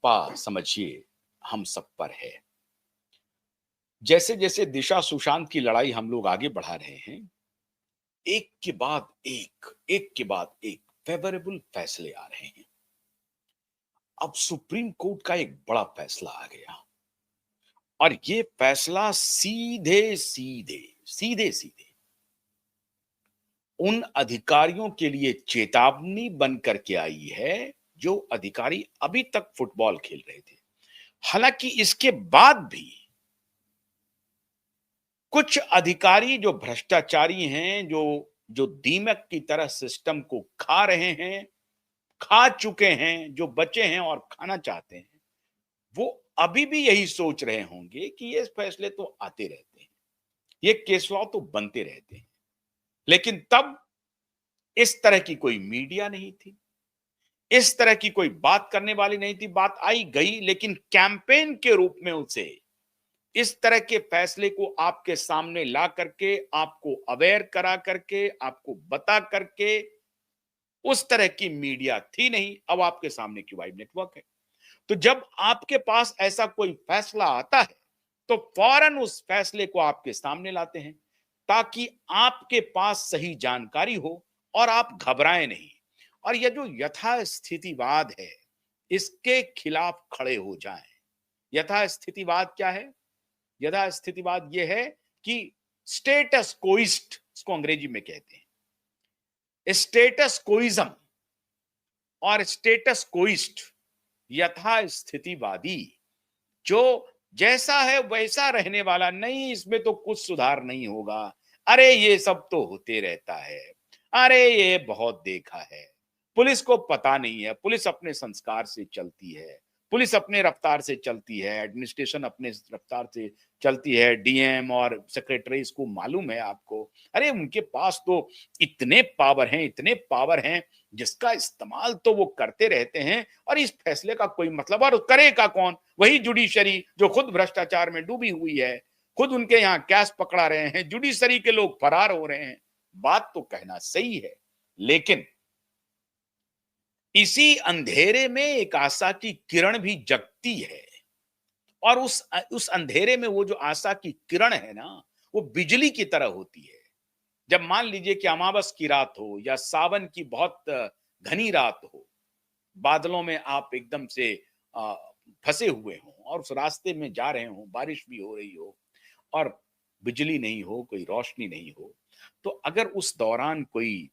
खप्पा समझिए हम सब पर है। जैसे जैसे दिशा सुशांत की लड़ाई हम लोग आगे बढ़ा रहे हैं, एक के बाद एक के बाद एक फेवरेबल फैसले आ रहे हैं। अब सुप्रीम कोर्ट का एक बड़ा फैसला आ गया और ये फैसला सीधे सीधे उन अधिकारियों के लिए चेतावनी बन करके आई है जो अधिकारी अभी तक फुटबॉल खेल रहे थे। हालांकि इसके बाद भी कुछ अधिकारी जो भ्रष्टाचारी हैं, जो जो दीमक की तरह सिस्टम को खा रहे हैं, खा चुके हैं, जो बचे हैं और खाना चाहते हैं, वो अभी भी यही सोच रहे होंगे कि ये फैसले तो आते रहते हैं, ये केस लॉ तो बनते रहते हैं। लेकिन तब इस तरह की कोई मीडिया नहीं थी, इस तरह की कोई बात करने वाली नहीं थी। बात आई गई, लेकिन कैंपेन के रूप में उसे इस तरह के फैसले को आपके सामने ला करके, आपको अवेयर करा करके, आपको बता करके, उस तरह की मीडिया थी नहीं। अब आपके सामने क्यों वाइब नेटवर्क है। तो जब आपके पास ऐसा कोई फैसला आता है, तो फौरन उस फैसले को आपके सामने लाते हैं ताकि आपके पास सही जानकारी हो और आप घबराएं नहीं। और यह जो यथास्थितिवाद है, इसके खिलाफ खड़े हो जाएं। यथास्थितिवाद क्या है? यथास्थितिवाद यह है कि स्टेटस कोइस्ट, इसको अंग्रेजी में कहते हैं, स्टेटस कोइज्म और स्टेटस कोइस्ट, यथास्थितिवादी, जो जैसा है वैसा रहने वाला नहीं, इसमें तो कुछ सुधार नहीं होगा, अरे ये सब तो होते रहता है, अरे ये बहुत देखा है, पुलिस को पता नहीं है, पुलिस अपने संस्कार से चलती है, पुलिस अपने रफ्तार से चलती है, एडमिनिस्ट्रेशन अपने रफ्तार से चलती है, डीएम और सेक्रेटरी को मालूम है आपको, अरे उनके पास तो इतने पावर हैं, इतने पावर हैं, जिसका इस्तेमाल तो वो करते रहते हैं और इस फैसले का कोई मतलब, और करेगा कौन? वही जुडिशरी जो खुद भ्रष्टाचार में डूबी हुई है, खुद उनके यहां कैश पकड़ा रहे हैं, जुडिशरी के लोग फरार हो रहे हैं। बात तो कहना सही है, लेकिन इसी अंधेरे में एक आशा की किरण भी जगती है। और उस अंधेरे में वो जो आशा की किरण है ना, वो बिजली की तरह होती है। जब मान लीजिए कि अमावस की रात हो या सावन की बहुत घनी रात हो, बादलों में आप एकदम से अ, फंसे हुए हों और उस रास्ते में जा रहे हों, बारिश भी हो रही हो और बिजली नहीं हो, कोई रोशनी नहीं हो, तो अगर उस दौरान कोई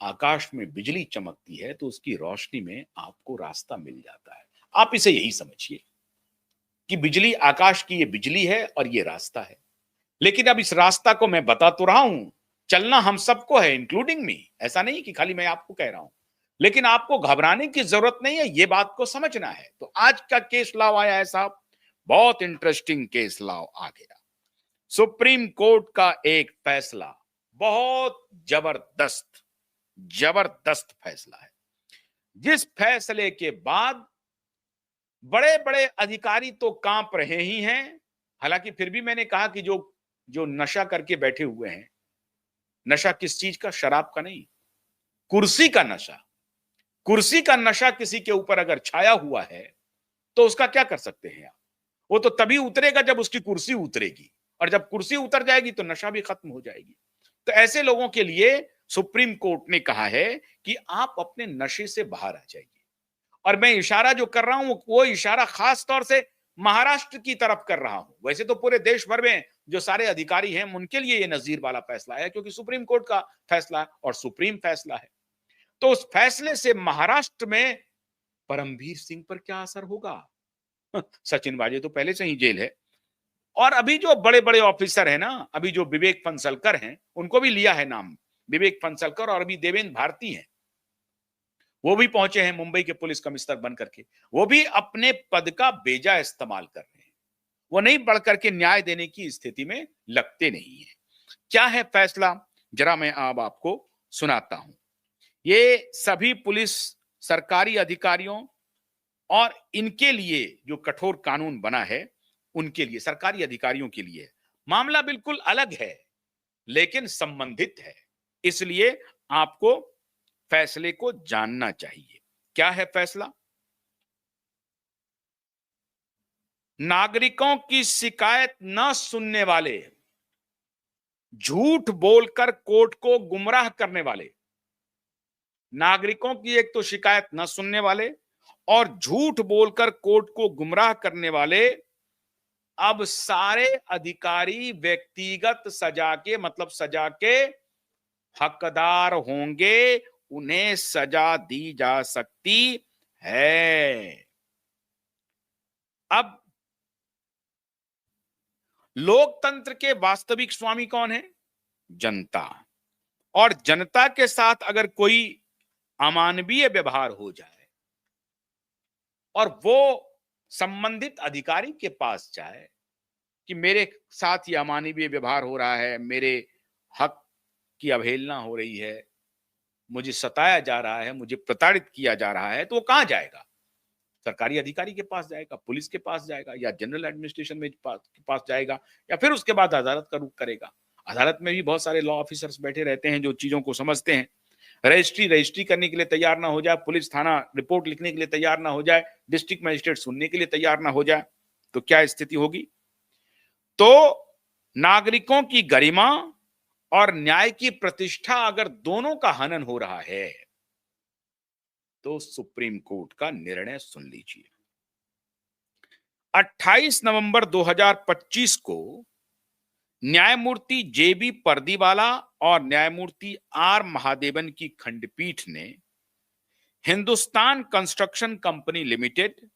आकाश में बिजली चमकती है, तो उसकी रोशनी में आपको रास्ता मिल जाता है। आप इसे यही समझिए कि बिजली, आकाश की ये बिजली है और ये रास्ता है। लेकिन अब इस रास्ता को मैं बता तो रहा हूं, चलना हम सबको है, इंक्लूडिंग मी। ऐसा नहीं कि खाली मैं आपको कह रहा हूं, लेकिन आपको घबराने की जरूरत नहीं है, ये बात को समझना है। तो आज का केस लाओ आया है साहब, बहुत इंटरेस्टिंग केस लाओ आ गया। सुप्रीम कोर्ट का एक फैसला, बहुत जबरदस्त जबरदस्त फैसला है, जिस फैसले के बाद बड़े बड़े अधिकारी तो कांप रहे ही हैं। हालांकि फिर भी मैंने कहा कि जो जो नशा करके बैठे हुए हैं, नशा किस चीज का? शराब का नहीं, कुर्सी का नशा। कुर्सी का नशा किसी के ऊपर अगर छाया हुआ है, तो उसका क्या कर सकते हैं आप? वो तो तभी उतरेगा जब उसकी कुर्सी उतरेगी, और जब कुर्सी उतर जाएगी तो नशा भी खत्म हो जाएगी। तो ऐसे लोगों के लिए सुप्रीम कोर्ट ने कहा है कि आप अपने नशे से बाहर आ जाइए। और मैं इशारा जो कर रहा हूं, वो इशारा खास तौर से महाराष्ट्र की तरफ कर रहा हूं। वैसे तो पूरे देश भर में जो सारे अधिकारी हैं, उनके लिए ये नजीर वाला फैसला है, क्योंकि सुप्रीम कोर्ट का फैसला और सुप्रीम फैसला है। तो उस फैसले से महाराष्ट्र में परमवीर सिंह पर क्या असर होगा? सचिन वाजे तो पहले से ही जेल है, और अभी जो बड़े बड़े ऑफिसर हैं ना, अभी जो विवेक फंसलकर हैं, उनको भी लिया है नाम। विवेक फंसलकर और अभी देवेंद्र भारती हैं, वो भी पहुंचे हैं मुंबई के पुलिस कमिश्नर बन करके। वो भी अपने पद का बेजा इस्तेमाल कर रहे हैं, वो नहीं बढ़ करके न्याय देने की स्थिति में लगते नहीं है। क्या है फैसला, जरा मैं अब आपको सुनाता हूं। ये सभी पुलिस, सरकारी अधिकारियों और इनके लिए जो कठोर कानून बना है, उनके लिए, सरकारी अधिकारियों के लिए मामला बिल्कुल अलग है, लेकिन संबंधित है। इसलिए आपको फैसले को जानना चाहिए। क्या है फैसला? नागरिकों की शिकायत न सुनने वाले, झूठ बोलकर कोर्ट को गुमराह करने वाले, नागरिकों की एक तो शिकायत न सुनने वाले और झूठ बोलकर कोर्ट को गुमराह करने वाले अब सारे अधिकारी व्यक्तिगत सजा के मतलब सजा के हकदार होंगे, उन्हें सजा दी जा सकती है। अब लोकतंत्र के वास्तविक स्वामी कौन है? जनता। और जनता के साथ अगर कोई अमानवीय व्यवहार हो जाए और वो संबंधित अधिकारी के पास जाए कि मेरे साथ ये अमानवीय व्यवहार हो रहा है, मेरे हक की अवहेलना हो रही है, मुझे सताया जा रहा है, मुझे प्रताड़ित किया जा रहा है, तो वो कहां जाएगा? सरकारी अधिकारी के पास जाएगा, पुलिस के पास जाएगा या जनरल एडमिनिस्ट्रेशन में के पास जाएगा या फिर उसके बाद अदालत का रुख करेगा। अदालत में भी बहुत सारे लॉ ऑफिसर्स बैठे रहते हैं जो चीजों को समझते हैं। रजिस्ट्री करने के लिए तैयार ना हो जाए, पुलिस थाना रिपोर्ट लिखने के लिए तैयार ना हो जाए, डिस्ट्रिक्ट मजिस्ट्रेट सुनने के लिए तैयार ना हो जाए, तो क्या स्थिति होगी? तो नागरिकों की गरिमा और न्याय की प्रतिष्ठा अगर दोनों का हनन हो रहा है तो सुप्रीम कोर्ट का निर्णय सुन लीजिए। 28 नवंबर 2025 को न्यायमूर्ति जेबी पर्दीवाला और न्यायमूर्ति आर महादेवन की खंडपीठ ने हिंदुस्तान कंस्ट्रक्शन कंपनी लिमिटेड